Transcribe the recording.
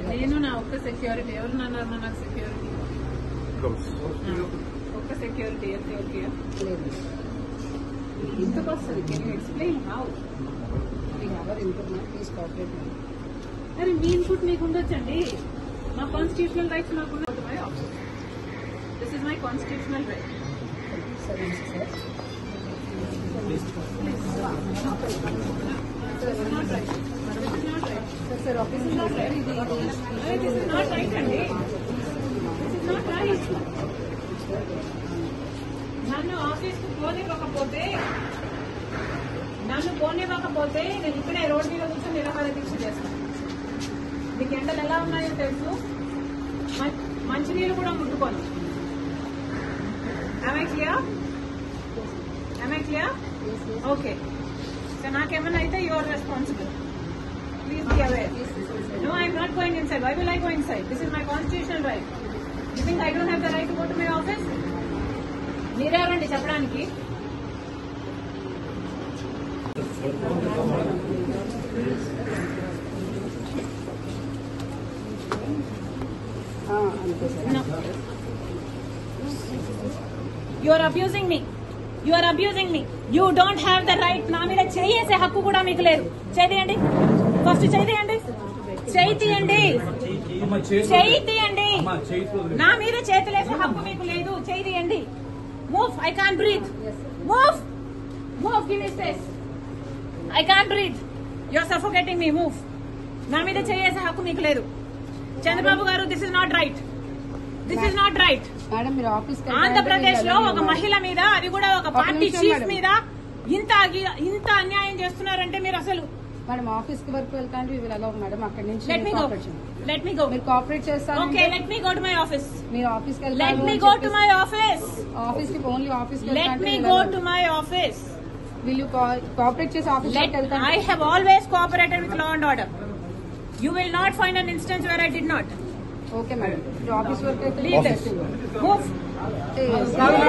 నేను నా ఒక్క సెక్యూరిటీ ఎవరు నన్ను నాకు సెక్యూరిటీ ఒక్క సెక్యూరిటీ ఎంత ఓకే ఎందుకు వస్తుంది కెన్ యూ ఎక్స్ప్లెయిన్ హౌ ఎవరు ఇన్పుట్ ప్లీజ్ కోఆపరేట్. అరే మీ ఇన్పుట్ మీకు ఉండొచ్చండి. మా కాన్స్టిట్యూషనల్ రైట్స్ నాకు this is my constitutional right. సరే సార్ సార్ ఆఫీస్ నన్ను ఆఫీస్ కు పోనివ్వకపోతే నేను ఇక్కడే రోడ్ మీద కూర్చొని నిరాహార దీక్ష చేస్తాను. మీకు ఎండలు ఎలా ఉన్నాయో తెలుసు. మంచినీళ్ళు కూడా ముట్టుకోను. Am I clear? Okay. So నాకేమన్నా అయితే you are responsible. Please be aware. No, I am not going inside. Why will I go inside? This is my constitutional right. You think I don't have the right to go to my office? మీరెవరండి చెప్పడానికి? No. You are abusing me. You don't have the right. నా మీద చేసే హక్కు కూడా మీకు లేదు. చేయండి first చేయండి. నా మీద చేతులేసే హక్కు మీకు లేదు. చేయండి. Move. I can't breathe. Move. Give me space. I can't breathe. You're suffocating me. Move. నా మీద చేసే హక్కు మీకు లేదు. చంద్రబాబు గారు, this is not right. Madam మీరు ఆఫీస్ ఆంధ్రప్రదేశ్ లో ఒక మహిళ మీద, అది కూడా ఒక పార్టీ చీఫ్ మీద ఇంత అన్యాయం చేస్తున్నారంటే మీరు అసలు మేడం ఆఫీస్ కి వరకు వెళ్తాండి. మేడం అక్కడి నుంచి Let me go. మీరు కోఆపరేట్ చేస్తారు. Okay, let me go to my office. మీరు ఆఫీస్ కి వెళ్తారు. Let me go to my office. Office కి ఓన్లీ ఆఫీస్ కి Let me go to my office. Will you cooperate చేసి ఆఫీస్ కి వెళ్తారు? I have always cooperated with law and order. You will not find an instance where I did not. Okay, madam. Your office work. Leave this. Move.